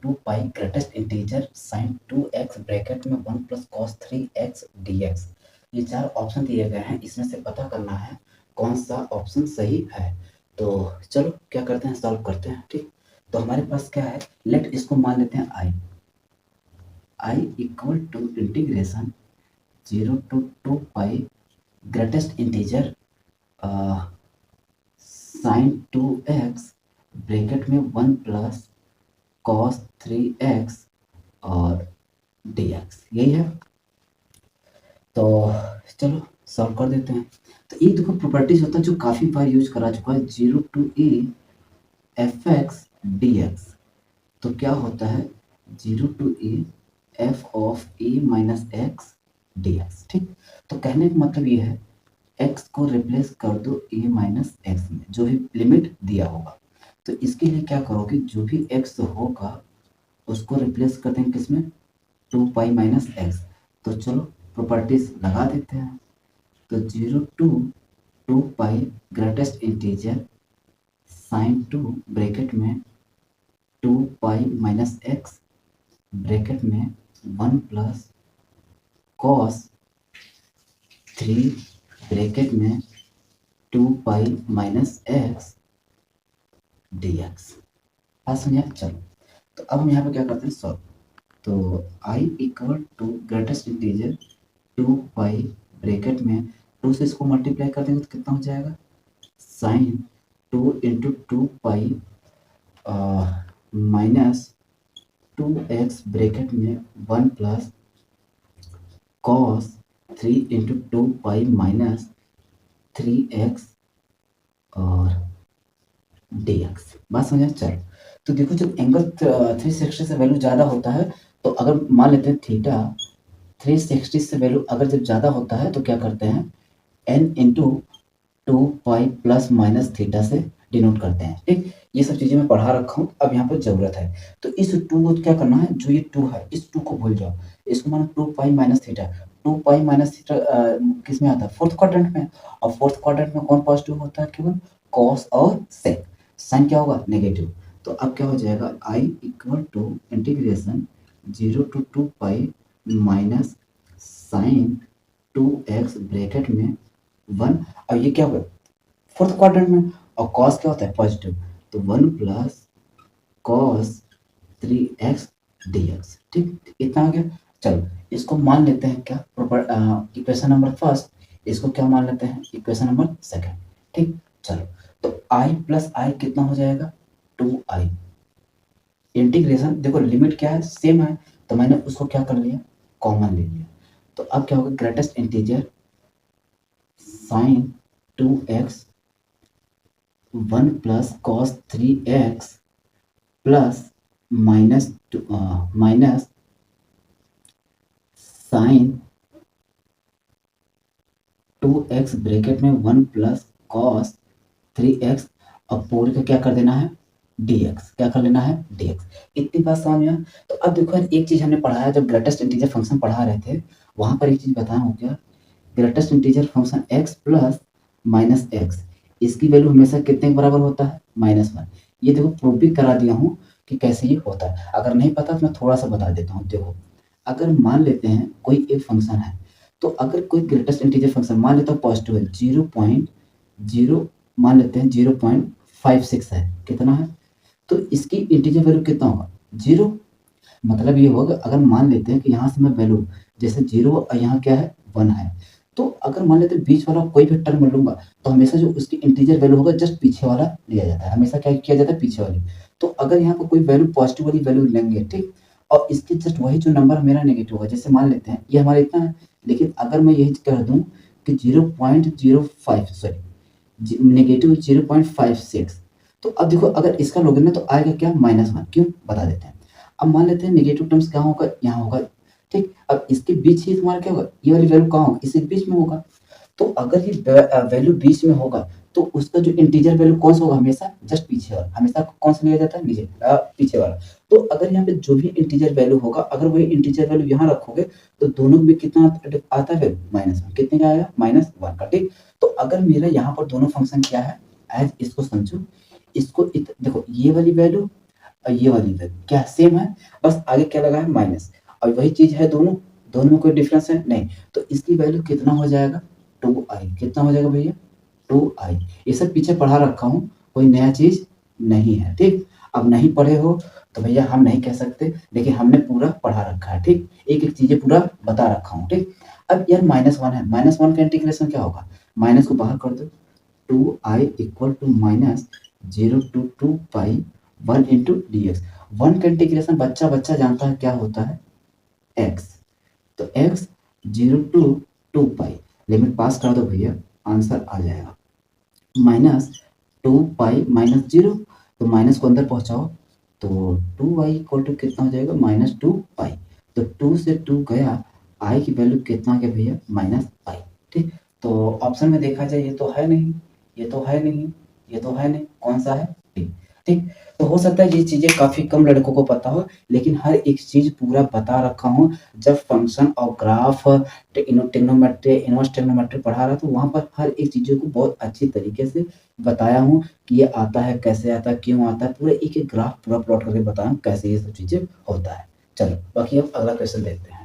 To pi greatest integer sine 2x bracket में 1 plus cos 3x dx। ये 4 option दिए गए हैं, इसमें से पता करना है कौन सा ऑप्शन सही है। तो चलो क्या करते हैं, सॉल्व करते हैं। ठीक, तो हमारे पास क्या है, लेट इसको मान लेते हैं I equal to integration 0 to 2 pi greatest integer sine 2x bracket में 1 प्लस कॉस 3x और dx, यही है। तो चलो सॉल्व कर देते हैं। तो ये देखो प्रॉपर्टीज होता है जो काफ़ी बार यूज करा चुका है, 0 to e fx dx। तो क्या होता है 0 to e f of e minus x dx। ठीक, तो कहने का मतलब ये है x को रिप्लेस कर दो e माइनस एक्स में, जो भी लिमिट दिया होगा। तो इसके लिए क्या करोगे, जो भी x होगा उसको रिप्लेस कर देंगे किसमें, 2 पाई माइनस एक्स। तो चलो प्रॉपर्टीज लगा देते हैं। तो 0 to 2 pi greatest integer sine 2 bracket में 2 पाई माइनस एक्स ब्रैकेट में 1 प्लस कॉस 3 ब्रैकेट में 2 पाई माइनस एक्स dx। बात समझा। चलो तो अब हम यहाँ पे क्या करते हैं, सॉल्व। तो i equal to greatest integer 2 pi bracket में 2 से इसको मल्टीप्लाई कर देंगे तो कितना हो जाएगा, sine 2 into 2 pi minus 2x bracket में 1 plus cos 3 into 2 pi minus 3x और dx। बात समझा। चलो तो देखो जब एंगल 360 से वैल्यू ज़्यादा होता है, तो अगर मान लेते हैं थीटा 360 से वैल्यू अगर जब ज़्यादा होता है तो क्या करते हैं, n into 2 pi plus minus theta से डिनोट करते हैं। ठीक, ये सब चीज़ें मैं पढ़ा रखा हूँ, अब यहाँ पर ज़रूरत है। तो इस 2 को क्या करना है, जो ये 2 है इस 2 को भूल जाओ, इसको मानो 2 pi minus theta. 2 pi minus theta किस में आता है, फोर्थ क्वाड्रेंट में। और फोर्थ क्वाड्रेंट में कौन पॉजिटिव होता है, केवल कॉस और सेक। साइन क्या होगा, नेगेटिव। तो अब क्या हो जाएगा, i equal to integration 0 to 2 pi minus sine 2x bracket में 1, और ये क्या होगा फोर्थ क्वाड्रेंट में, और कॉस क्या होता है पॉजिटिव, तो 1 प्लस कॉस 3x dx। ठीक, इतना आ गया। चलो इसको मान लेते हैं क्या, इक्वेशन नंबर फर्स्ट, इसको क्या मान लेते हैं, इक्वेशन नंबर सेकंड। ठीक, चलो तो i प्लस आई कितना हो जाएगा, 2i। इंटीग्रेशन देखो लिमिट क्या है, सेम है, तो मैंने उसको क्या कर लिया, कॉमन ले लिया। तो अब क्या होगा, greatest integer sine 2x 1 plus cos 3x plus minus minus sine 2x bracket में 1 प्लस कॉस 3x, अब पूरे का क्या कर देना है, dx। क्या कर लेना है, dx। इतनी बात समझ में आया। तो अब देखो एक चीज हमने पढ़ा है, जब ग्रेटेस्ट इंटीजर फंक्शन पढ़ा रहे थे वहां पर एक चीज बताया हूँ क्या, greatest integer function x plus minus x, इसकी वैल्यू हमेशा कितने के बराबर होता है, -1। ये देखो प्रूव भी करा दिया हूँ कि कैसे ये होता है। अगर नहीं पता तो मैं थोड़ा सा बता देता हूँ। देखो अगर मान लेते हैं कोई एक फंक्शन है, तो अगर कोई ग्रेटेस्ट इंटीजर फंक्शन मान लेता हूँ पॉजिटिव है, 0.0 मान लेते हैं 0.56 है, कितना है, तो इसकी इंटीजर वैल्यू कितना होगा, 0। मतलब ये होगा अगर मान लेते हैं कि यहाँ से मैं वैल्यू जैसे 0 और यहाँ क्या है 1 है, तो अगर मान लेते हैं बीच वाला कोई भी टर्म लूंगा तो हमेशा जो उसकी इंटीजर वैल्यू होगा जस्ट पीछे वाला लिया जाता है, हमेशा क्या किया जाता है, पीछे वाली। तो अगर यहाँ पर कोई वैल्यू पॉजिटिव वाली वैल्यू लेंगे, ठीक, और इसके जस्ट वही जो नंबर मेरा नेगेटिव होगा, जैसे मान लेते हैं ये हमारा इतना है, लेकिन अगर मैं यही कर दूं कि 0.05 सॉरी नेगेटिव 0.56, तो अब देखो अगर इसका लोगे ना तो आएगा क्या, -1। क्यों, बता देते हैं। अब मान लेते हैं नेगेटिव टर्म्स क्या होगा, यहाँ होगा। ठीक, अब इसके बीच ही तुम्हारा क्या होगा, ये वाली वैल्यू कहाँ होगा, इसके बीच में होगा। तो अगर ये वैल्यू बीच में होगा तो उसका जो इंटीजर वैल्यू कौन सा होगा, हमेशा जस्ट पीछे वाला। हमेशा कौन सा लिया जाता है, नीचे पीछे वाला। तो अगर यहाँ पे जो भी इंटीजर वैल्यू होगा, अगर वही इंटीजर वैल्यू यहाँ रखोगे तो दोनों में कितना आता है, -1। कितने का आएगा, -1 का। ठीक, तो अगर मेरा यहाँ पर दोनों फंक्शन क्या है, एज इसको समझो, इसको देखो ये वाली वैल्यू और ये वाली वैल्यू क्या सेम है, बस आगे क्या लगा है माइनस, और वही चीज़ है दोनों, दोनों में कोई डिफरेंस है नहीं, तो इसकी वैल्यू कितना हो जाएगा 2i, कितना हो जाएगा भैया 2i। ये सब पीछे पढ़ा रखा हूँ, कोई नया चीज़ नहीं है, ठीक। अब नहीं पढ़े हो तो भैया हम नहीं कह सकते, लेकिन हमने पूरा पढ़ा रखा है, ठीक, एक एक चीज़ें पूरा बता रखा हूँ, ठीक। अब यार -1 है, -1 का इंटीग्रेशन क्या होगा, माइनस को बाहर कर दो, 2i equal to minus 0 to 2 pi 1 into D X. 1 का इंटीग्रेशन बच्चा बच्चा जानता है क्या होता है x, तो x 0 टू 2 पाई, लिमिट पास कर दो भैया, आंसर आ जाएगा माइनस 2 पाई माइनस 0, तो माइनस को अंदर पहुंचाओ तो 2i इक्वल टू कितना हो जाएगा -2 पाई, तो 2 से 2 गया, i की वैल्यू कितना आ गया भैया -पाई, ठीक। तो ऑप्शन में देखा जाए ये तो है नहीं, ये तो है नहीं, ये तो है नहीं, कौन सा है डी, ठीक। तो हो सकता है ये चीज़ें काफ़ी कम लड़कों को पता हो, लेकिन हर एक चीज़ पूरा बता रखा हूँ। जब फंक्शन और ग्राफ ट्रिग्नोमेट्री इनवर्स ट्रिग्नोमेट्री पढ़ा रहा तो वहाँ पर हर एक चीज़ों को बहुत अच्छी तरीके से बताया हूँ कि ये आता है, कैसे आता है, क्यों आता है, पूरा एक-एक ग्राफ पूरा प्लॉट करके बताया हूँ कैसे ये सब चीज़ें होता है। चलो बाकी अब अगला क्वेश्चन देखते हैं।